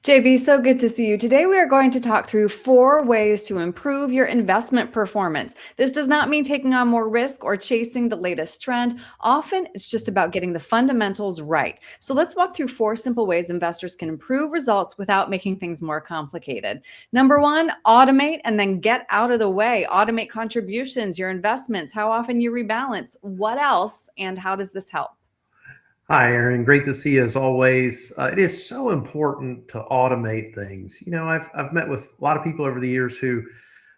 JB, so good to see you. Today, we are going to talk through 4 ways to improve your investment performance. This does not mean taking on more risk or chasing the latest trend. Often, it's just about getting the fundamentals right. So, let's walk through 4 simple ways investors can improve results without making things more complicated. Number 1, automate and then get out of the way. Automate contributions, your investments, how often you rebalance, what else, and how does this help? Hi, Erin. Great to see you as always. It is so important to automate things. I've met with a lot of people over the years who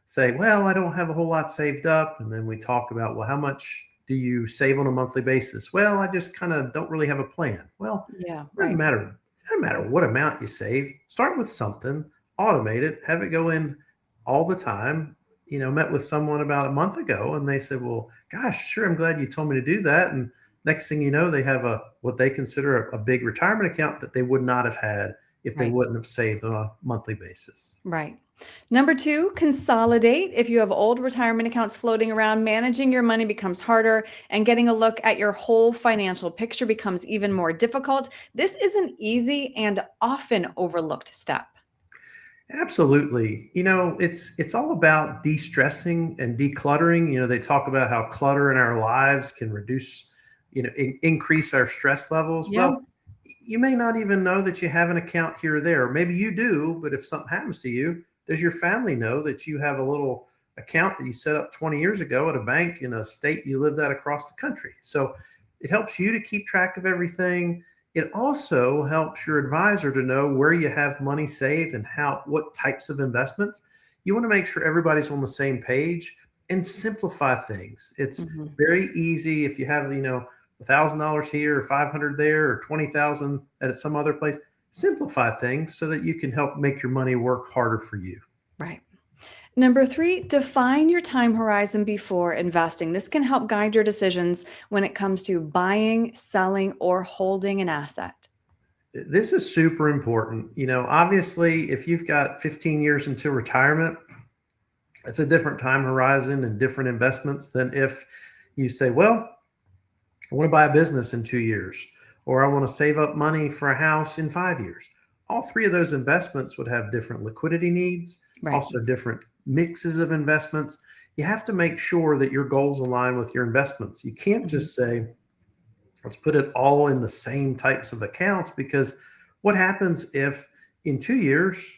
say, "Well, I don't have a whole lot saved up," and then we talk about, "Well, how much do you save on a monthly basis?" "Well, I just kind of don't really have a plan." Well, Yeah, it doesn't right. matter. It doesn't matter what amount you save. Start with something, automate it, have it go in all the time. Met with someone about a month ago, and they said, "Well, gosh, sure, I'm glad you told me to do that." And next thing you know, they have a what they consider a big retirement account that they would not have had if they Right. wouldn't have saved on a monthly basis. Right. Number 2, consolidate. If you have old retirement accounts floating around, managing your money becomes harder and getting a look at your whole financial picture becomes even more difficult. This is an easy and often overlooked step. Absolutely. It's all about de-stressing and decluttering. They talk about how clutter in our lives can reduce, increase our stress levels. Yeah. Well, you may not even know that you have an account here or there. Maybe you do, but if something happens to you, does your family know that you have a little account that you set up 20 years ago at a bank in a state you lived at across the country? So it helps you to keep track of everything. It also helps your advisor to know where you have money saved and what types of investments. You want to make sure everybody's on the same page and simplify things. It's Mhm. very easy if you have, $1,000 here or 500 there or 20,000 at some other place. Simplify things so that you can help make your money work harder for you. Right. Number 3, define your time horizon before investing. This can help guide your decisions when it comes to buying, selling, or holding an asset. This is super important. Obviously, if you've got 15 years until retirement, it's a different time horizon and different investments than if you say, well, I want to buy a business in 2 years, or I want to save up money for a house in 5 years. All three of those investments would have different liquidity needs, Right. also different mixes of investments. You have to make sure that your goals align with your investments. You can't Mhm. just say, let's put it all in the same types of accounts, because what happens if in 2 years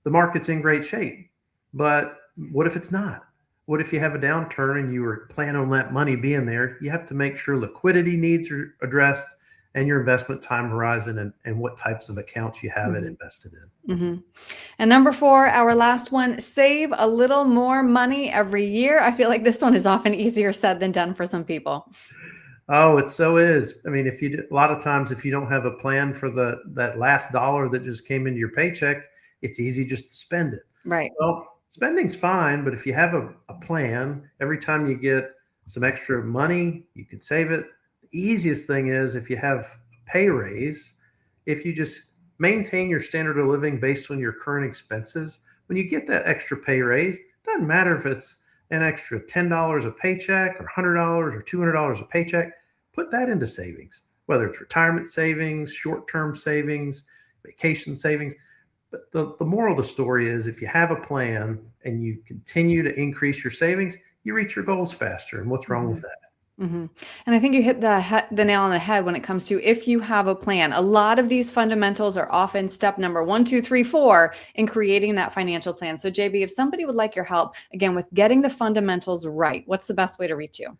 the market's in great shape? But what if it's not? What if you have a downturn and you were planning on that money being there? You have to make sure liquidity needs are addressed and your investment time horizon and what types of accounts you have it Mhm. invested in. Mhm. And number 4, our last one, save a little more money every year. I feel like this one is often easier said than done for some people. Oh, it so is. I mean, a lot of times if you don't have a plan for that last dollar that just came into your paycheck, it's easy just to spend it. Right. Well, spending's fine, but if you have a plan, every time you get some extra money, you can save it. The easiest thing is if you have a pay raise, if you just maintain your standard of living based on your current expenses, when you get that extra pay raise, doesn't matter if it's an extra $10 a paycheck or $100 or $200 a paycheck, put that into savings, whether it's retirement savings, short term savings, vacation savings. But the moral of the story is if you have a plan and you continue to increase your savings, you reach your goals faster. And what's wrong with Mhm. that? Mhm. And I think you hit the nail on the head when it comes to if you have a plan. A lot of these fundamentals are often step number 1, 2, 3, 4 in creating that financial plan. So JB, if somebody would like your help again with getting the fundamentals right, what's the best way to reach you?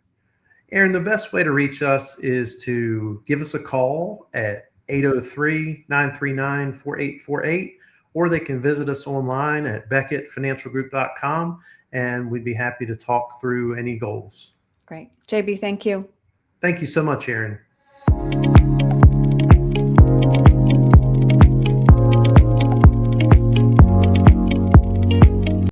Aaron, the best way to reach us is to give us a call at 803-939-4848, or they can visit us online at beckettfinancialgroup.com, and we'd be happy to talk through any goals. Great. JB, thank you. Thank you so much, Aaron.